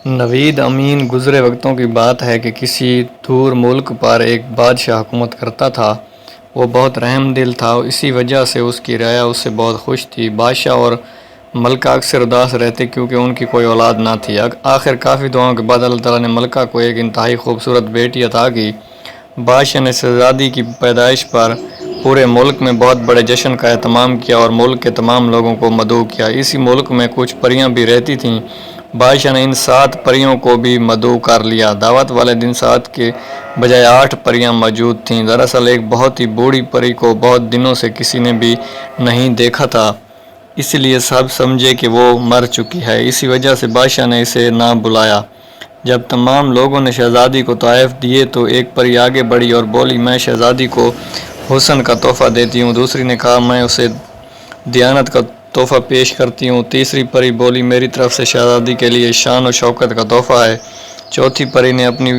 نوید امین گزرے وقتوں کی بات ہے کہ کسی دور ملک پر ایک بادشاہ حکومت کرتا تھا۔ وہ بہت رحم دل تھا، اسی وجہ سے اس کی رعایا اس سے بہت خوش تھی۔ بادشاہ اور ملکہ اکثر اداس رہتے کیونکہ ان کی کوئی اولاد نہ تھی۔ آخر کافی دعاؤں کے بعد اللہ تعالیٰ نے ملکہ کو ایک انتہائی خوبصورت بیٹی عطا کی۔ بادشاہ نے شہزادی کی پیدائش پر پورے ملک میں بہت بڑے جشن کا اہتمام کیا اور ملک کے تمام لوگوں کو مدعو کیا۔ اسی ملک میں کچھ پریاں بھی رہتی تھیں۔ بادشاہ نے ان 7 پریوں کو بھی مدعو کر لیا۔ دعوت والے دن 7 کے بجائے 8 پریاں موجود تھیں۔ دراصل ایک بہت ہی بوڑھی پری کو بہت دنوں سے کسی نے بھی نہیں دیکھا تھا، اس لیے سب سمجھے کہ وہ مر چکی ہے۔ اسی وجہ سے بادشاہ نے اسے نہ بلایا۔ جب تمام لوگوں نے شہزادی کو تحائف دیے تو ایک پری آگے بڑھی اور بولی، میں شہزادی کو حسن کا تحفہ دیتی ہوں۔ دوسری نے کہا، میں اسے دیانت کا تحفہ پیش کرتی ہوں۔ تیسری پری بولی، میری طرف سے شہزادی کے لیے شان و شوکت کا تحفہ ہے۔ چوتھی پری نے اپنی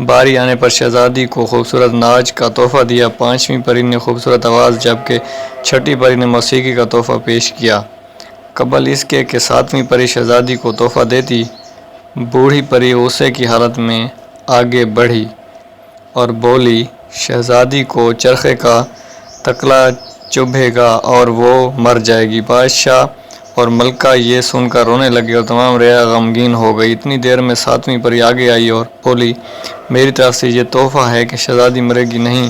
باری آنے پر شہزادی کو خوبصورت ناچ کا تحفہ دیا۔ پانچویں پری نے خوبصورت آواز، جبکہ چھٹی پری نے موسیقی کا تحفہ پیش کیا۔ قبل اس کے کہ 7ویں پری شہزادی کو تحفہ دیتی، بوڑھی پری غصے کی حالت میں آگے بڑھی اور بولی، شہزادی کو چرخے کا تکلا چبھے گا اور وہ مر جائے گی۔ بادشاہ اور ملکہ یہ سن کر رونے لگے اور تمام رعایا غمگین ہو گئی۔ اتنی دیر میں 7ویں پری آگے آئی اور بولی، میری طرف سے یہ تحفہ ہے کہ شہزادی مرے گی نہیں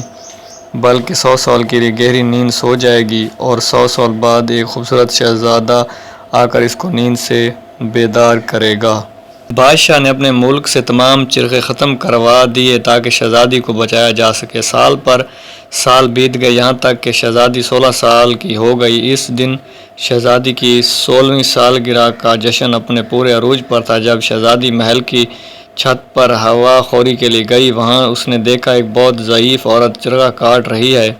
بلکہ 100 سال کے لیے گہری نیند سو جائے گی اور 100 سال بعد ایک خوبصورت شہزادہ آ کر اس کو نیند سے بیدار کرے گا۔ بادشاہ نے اپنے ملک سے تمام چرخے ختم کروا دیے تاکہ شہزادی کو بچایا جا سکے۔ سال پر سال بیت گئے، یہاں تک کہ شہزادی 16 سال کی ہو گئی۔ اس دن شہزادی کی 16ویں سالگرہ کا جشن اپنے پورے عروج پر تھا۔ جب شہزادی محل کی چھت پر ہوا خوری کے لیے گئی، وہاں اس نے دیکھا ایک بہت ضعیف عورت چرخہ کاٹ رہی ہے۔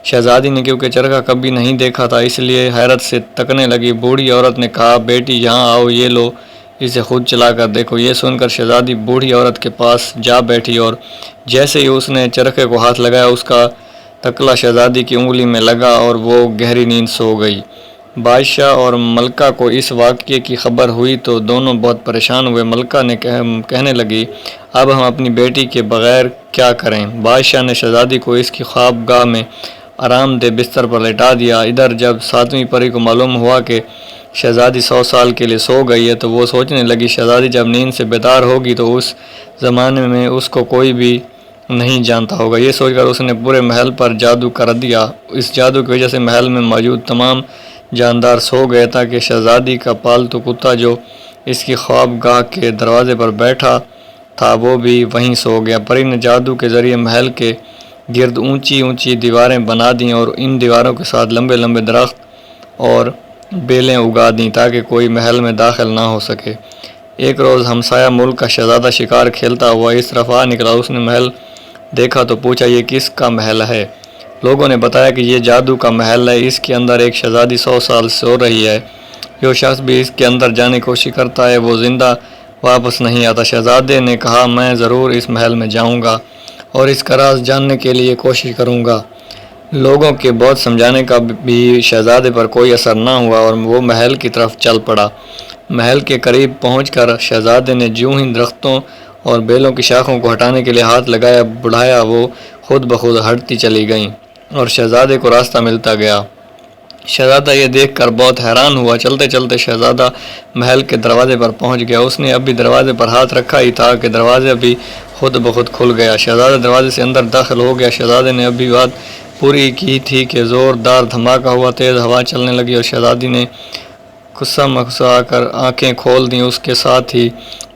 شہزادی نے کیونکہ چرخہ کبھی نہیں دیکھا تھا اس لیے حیرت سے تکنے لگی۔ بوڑھی عورت نے کہا، بیٹی یہاں آؤ، یہ لو، اسے خود چلا کر دیکھو۔ یہ سن کر شہزادی بوڑھی عورت کے پاس جا بیٹھی اور جیسے ہی اس نے چرخے کو ہاتھ لگایا، اس کا تکلا شہزادی کی انگلی میں لگا اور وہ گہری نیند سو گئی۔ بادشاہ اور ملکہ کو اس واقعے کی خبر ہوئی تو دونوں بہت پریشان ہوئے۔ ملکہ نے کہنے لگی، اب ہم اپنی بیٹی کے بغیر کیا کریں؟ بادشاہ نے شہزادی کو اس کی خوابگاہ میں آرام دہ بستر پر لٹا دیا۔ ادھر جب 7ویں پری کو معلوم ہوا کہ شہزادی 100 سال کے لیے سو گئی ہے تو وہ سوچنے لگی، شہزادی جب نیند سے بیدار ہوگی تو اس زمانے میں اس کو کوئی بھی نہیں جانتا ہوگا۔ یہ سوچ کر اس نے پورے محل پر جادو کر دیا۔ اس جادو کی وجہ سے محل میں موجود تمام جاندار سو گئے تاکہ شہزادی کا پالتو کتا جو اس کی خوابگاہ کے دروازے پر بیٹھا تھا وہ بھی وہیں سو گیا۔ پری نے جادو کے ذریعے محل کے گرد اونچی اونچی دیواریں بنا دیں اور ان دیواروں کے ساتھ لمبے لمبے درخت اور بیلیں اگا دیں تاکہ کوئی محل میں داخل نہ ہو سکے۔ ایک روز ہمسایہ ملک کا شہزادہ شکار کھیلتا ہوا اس طرف آ نکلا۔ اس نے محل دیکھا تو پوچھا، یہ کس کا محل ہے؟ لوگوں نے بتایا کہ یہ جادو کا محل ہے، اس کے اندر ایک شہزادی 100 سال سو رہی ہے۔ جو شخص بھی اس کے اندر جانے کی کوشش کرتا ہے وہ زندہ واپس نہیں آتا۔ شہزادے نے کہا، میں ضرور اس محل میں جاؤں گا اور اس کا راز جاننے کے لیے کوشش کروں گا۔ لوگوں کے بہت سمجھانے کا بھی شہزادے پر کوئی اثر نہ ہوا اور وہ محل کی طرف چل پڑا۔ محل کے قریب پہنچ کر شہزادے نے جوں ہی درختوں اور بیلوں کی شاخوں کو ہٹانے کے لیے ہاتھ لگایا، بڑھایا، وہ خود بخود ہٹتی چلی گئیں اور شہزادے کو راستہ ملتا گیا۔ شہزادہ یہ دیکھ کر بہت حیران ہوا۔ چلتے چلتے شہزادہ محل کے دروازے پر پہنچ گیا۔ اس نے ابھی دروازے پر ہاتھ رکھا ہی تھا کہ دروازہ بھی خود بخود کھل گیا۔ شہزادہ دروازے سے اندر داخل ہو گیا۔ شہزادے نے ابھی بات پوری کی تھی کہ زوردار دھماکہ ہوا، تیز ہوا چلنے لگی اور شہزادی نے غصہ مغصہ آ کر آنکھیں کھول دیں۔ اس کے ساتھ ہی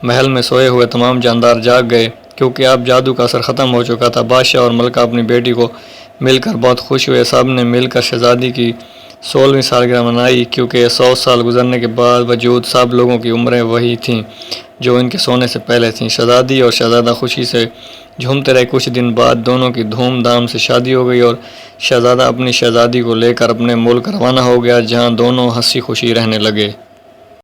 محل میں سوئے ہوئے تمام جاندار جاگ گئے کیونکہ اب جادو کا اثر ختم ہو چکا تھا۔ بادشاہ اور ملکہ اپنی بیٹی کو مل کر بہت خوش ہوئے۔ سب نے مل کر شہزادی کی 16ویں سالگرہ منائی کیونکہ 100 سال گزرنے کے باوجود سب لوگوں کی عمریں وہی تھیں جو ان کے سونے سے پہلے تھیں۔ شہزادی اور شہزادہ خوشی سے جھومتے رہے۔ کچھ دن بعد دونوں کی دھوم دھام سے شادی ہو گئی اور شہزادہ اپنی شہزادی کو لے کر اپنے ملک روانہ ہو گیا جہاں دونوں ہنسی خوشی رہنے لگے۔